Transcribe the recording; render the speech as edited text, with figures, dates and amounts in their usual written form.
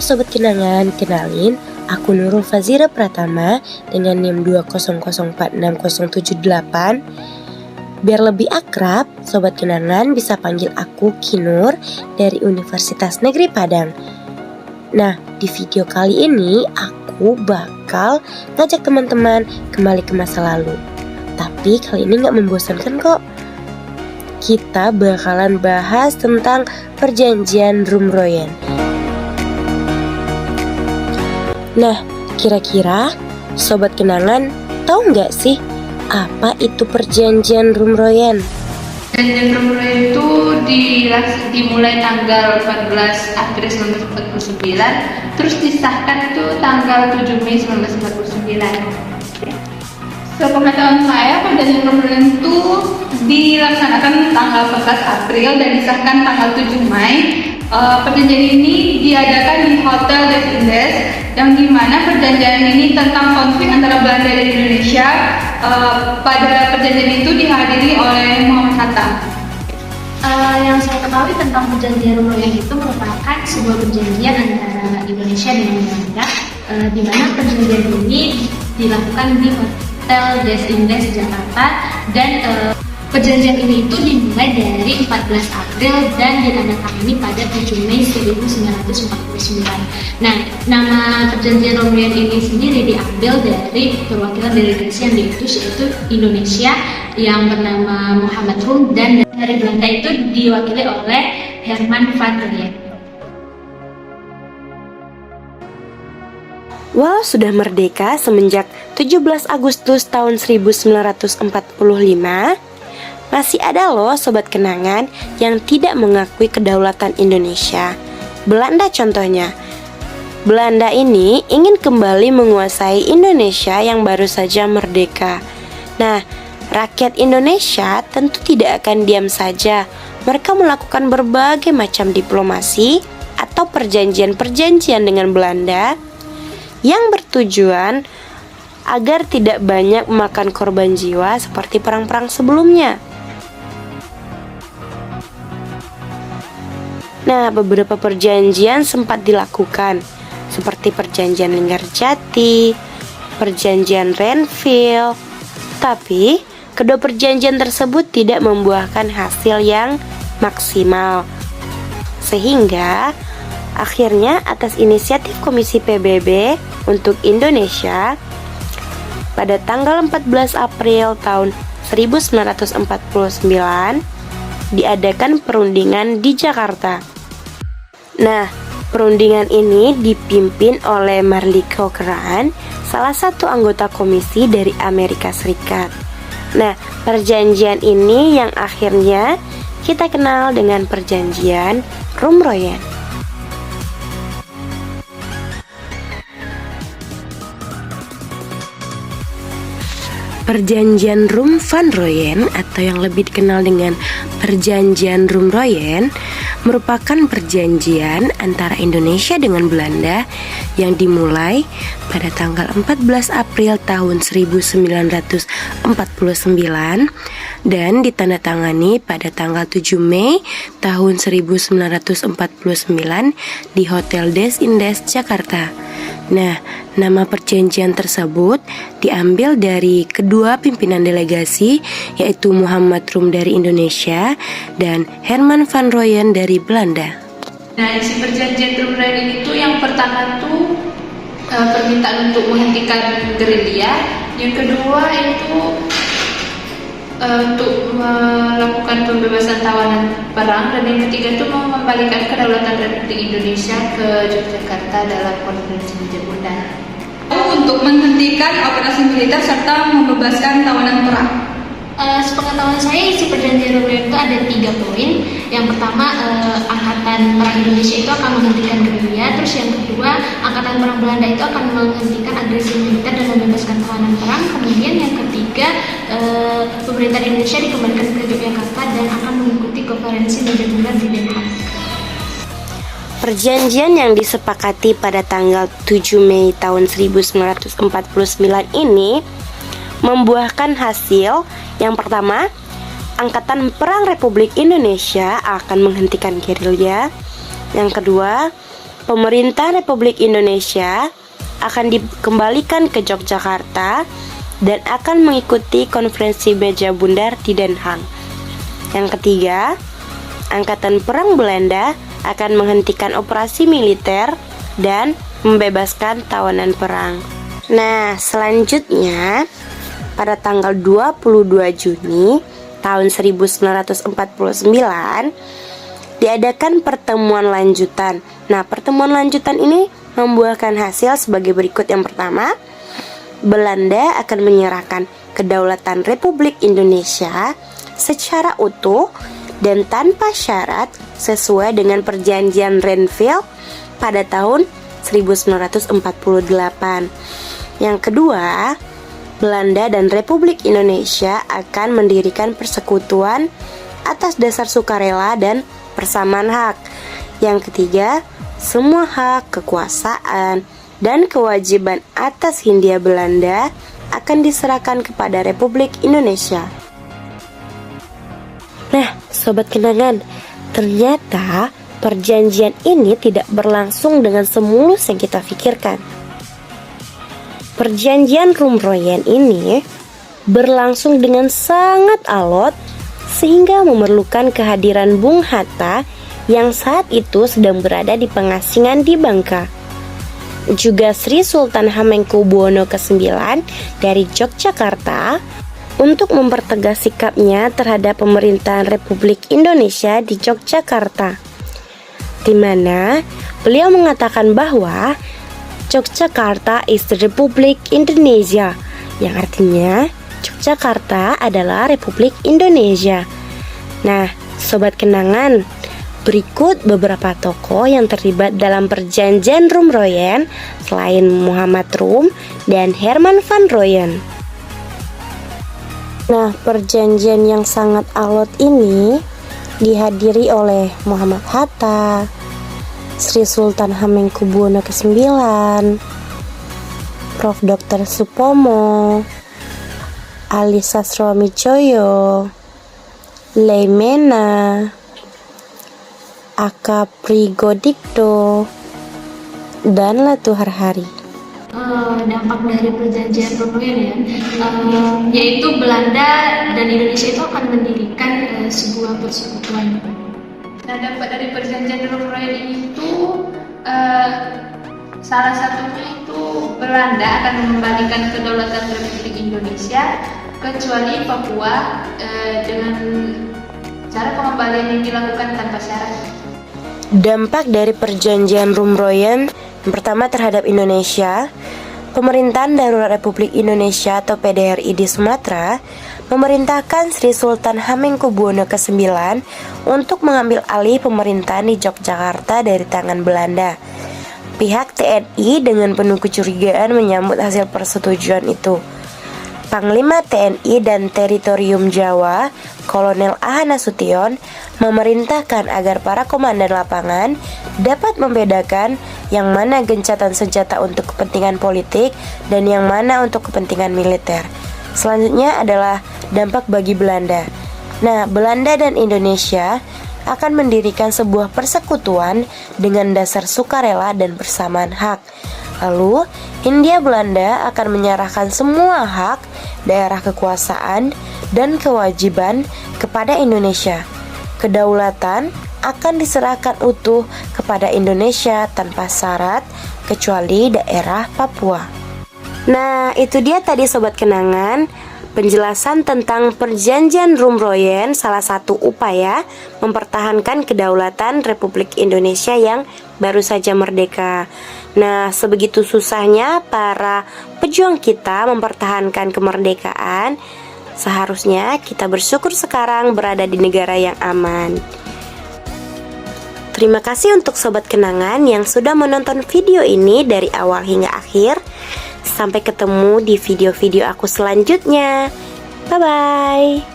Sobat Kenangan, kenalin, aku Nurul Fazira Pratama dengan NIM 200466078. Biar lebih akrab, Sobat Kenangan bisa panggil aku Kinur dari Universitas Negeri Padang. Nah, di video kali ini aku bakal ngajak teman-teman kembali ke masa lalu. Tapi kali ini gak membosankan kok. Kita bakalan bahas tentang perjanjian Rumroyen. Nah, kira-kira Sobat Kenangan tahu nggak sih apa itu perjanjian Rumroyen? Perjanjian Rumroyen itu dimulai tanggal 14 April 1949, terus disahkan itu tanggal 7 Mei 1949. Sepengetahuan saya, perjanjian Rumroyen itu dilaksanakan tanggal 14 April dan disahkan tanggal 7 Mei. Perjanjian ini diadakan di Hotel des Indes, yang dimana perjanjian ini tentang konflik antara Belanda dan Indonesia. Pada perjanjian itu dihadiri oleh Muhammad Hatta. Yang saya ketahui tentang perjanjian Rumroyen itu merupakan sebuah perjanjian antara Indonesia dengan Belanda, di mana perjanjian ini dilakukan di Hotel des Indes Jakarta, dan perjanjian ini itu dimulai dari 14 April dan ditandatangani pada 7 Mei 1949. Nah, nama perjanjian Rumroyen ini sendiri diambil dari perwakilan delegasi yang diutus, yaitu Indonesia yang bernama Muhammad Rum, dan dari Belanda itu diwakili oleh Herman van Rompuy. Walau sudah merdeka semenjak 17 Agustus tahun 1945, masih ada loh Sobat Kenangan yang tidak mengakui kedaulatan Indonesia. Belanda contohnya. Belanda ini ingin kembali menguasai Indonesia yang baru saja merdeka. Nah, rakyat Indonesia tentu tidak akan diam saja. Mereka melakukan berbagai macam diplomasi atau perjanjian-perjanjian dengan Belanda yang bertujuan agar tidak banyak memakan korban jiwa seperti perang-perang sebelumnya. Nah, beberapa perjanjian sempat dilakukan, seperti perjanjian Linggarjati, perjanjian Renville. Tapi, kedua perjanjian tersebut tidak membuahkan hasil yang maksimal. Sehingga, akhirnya atas inisiatif Komisi PBB untuk Indonesia, pada tanggal 14 April tahun 1949, diadakan perundingan di Jakarta. Nah, perundingan ini dipimpin oleh Marley Cochrane, salah satu anggota komisi dari Amerika Serikat. Nah, perjanjian ini yang akhirnya kita kenal dengan perjanjian Rumroyen. Perjanjian Rum van Royen atau yang lebih dikenal dengan Perjanjian Rumroyen merupakan perjanjian antara Indonesia dengan Belanda yang dimulai pada tanggal 14 April tahun 1949 dan ditandatangani pada tanggal 7 Mei tahun 1949 di Hotel des Indes Jakarta. Nah, nama perjanjian tersebut diambil dari kedua pimpinan delegasi, yaitu Muhammad Rum dari Indonesia dan Herman van Rompuy dari Belanda. Nah, isi perjanjian Rumroyen ini tuh yang pertama tuh permintaan untuk menghentikan gerilya, yang kedua itu untuk melakukan pembebasan tawanan perang, dan yang ketiga itu mau mengembalikan kedaulatan Republik Indonesia ke Yogyakarta dalam konferensi Majapahit. Untuk menghentikan operasi militer serta membebaskan tawanan perang. Sepengetahuan saya, isi perjanjian Rumroyen itu ada 3 poin. Yang pertama, angkatan perang Indonesia itu akan menghentikan gerilya. Terus yang kedua, angkatan perang Belanda itu akan menghentikan agresi militer dan membebaskan tawanan perang. Kemudian yang ketiga, pemerintahan Indonesia dikembalikan ke Yogyakarta dan akan mengikuti konferensi Majapahit di Den Haag. Perjanjian yang disepakati pada tanggal 7 Mei tahun 1949 ini membuahkan hasil. Yang pertama, Angkatan Perang Republik Indonesia akan menghentikan gerilya. Yang kedua, pemerintah Republik Indonesia akan dikembalikan ke Yogyakarta dan akan mengikuti konferensi meja bundar di Den Haag. Yang ketiga, Angkatan Perang Belanda akan menghentikan operasi militer dan membebaskan tawanan perang. Nah, selanjutnya pada tanggal 22 Juni tahun 1949 diadakan pertemuan lanjutan. Nah, pertemuan lanjutan ini membuahkan hasil sebagai berikut. Yang pertama, Belanda akan menyerahkan kedaulatan Republik Indonesia secara utuh dan tanpa syarat sesuai dengan perjanjian Renville pada tahun 1948. Yang kedua, Belanda dan Republik Indonesia akan mendirikan persekutuan atas dasar sukarela dan persamaan hak. Yang ketiga, semua hak, kekuasaan, dan kewajiban atas Hindia Belanda akan diserahkan kepada Republik Indonesia. Nah, sobat kenangan, ternyata perjanjian ini tidak berlangsung dengan semulus yang kita pikirkan. Perjanjian Rumroyen ini berlangsung dengan sangat alot sehingga memerlukan kehadiran Bung Hatta yang saat itu sedang berada di pengasingan di Bangka. Juga Sri Sultan Hamengkubuwono ke-9 dari Yogyakarta untuk mempertegas sikapnya terhadap pemerintahan Republik Indonesia di Yogyakarta, di mana beliau mengatakan bahwa Yogyakarta is the Republic Indonesia, yang artinya Yogyakarta adalah Republik Indonesia. Nah, sobat kenangan, berikut beberapa tokoh yang terlibat dalam perjanjian Rumroyen selain Muhammad Rum dan Herman van Rooyen. Nah, perjanjian yang sangat alot ini dihadiri oleh Muhammad Hatta, Sri Sultan Hamengkubuwono ke-9, Prof. Dr. Supomo, Ali Sastroamidjojo, Leimena, Aka Prigodikdo, dan Latuharhari. Dampak dari perjanjian Rumroyen yaitu Belanda dan Indonesia itu akan mendirikan sebuah persekutuan. Nah, dampak dari perjanjian Rumroyen itu salah satunya itu Belanda akan mengembalikan kedaulatan Republik Indonesia kecuali Papua dengan cara pengembalian yang dilakukan tanpa syarat. Dampak dari perjanjian Rumroyen yang pertama terhadap Indonesia, Pemerintahan Darurat Republik Indonesia atau PDRI di Sumatera memerintahkan Sri Sultan Hamengkubuwono ke-9 untuk mengambil alih pemerintahan di Yogyakarta dari tangan Belanda. Pihak TNI dengan penuh kecurigaan menyambut hasil persetujuan itu. Panglima TNI dan Teritorium Jawa, Kolonel A. Nasution, memerintahkan agar para komandan lapangan dapat membedakan yang mana gencatan senjata untuk kepentingan politik dan yang mana untuk kepentingan militer. Selanjutnya adalah dampak bagi Belanda. Nah, Belanda dan Indonesia akan mendirikan sebuah persekutuan dengan dasar sukarela dan persamaan hak. Lalu, Hindia Belanda akan menyerahkan semua hak, daerah kekuasaan, dan kewajiban kepada Indonesia. Kedaulatan akan diserahkan utuh kepada Indonesia tanpa syarat kecuali daerah Papua. Nah, itu dia tadi sobat kenangan, penjelasan tentang perjanjian Rumroyen, salah satu upaya mempertahankan kedaulatan Republik Indonesia yang baru saja merdeka. Nah, sebegitu susahnya para pejuang kita mempertahankan kemerdekaan, seharusnya kita bersyukur sekarang berada di negara yang aman. Terima kasih untuk sobat kenangan yang sudah menonton video ini dari awal hingga akhir. Sampai ketemu di video-video aku selanjutnya. Bye-bye.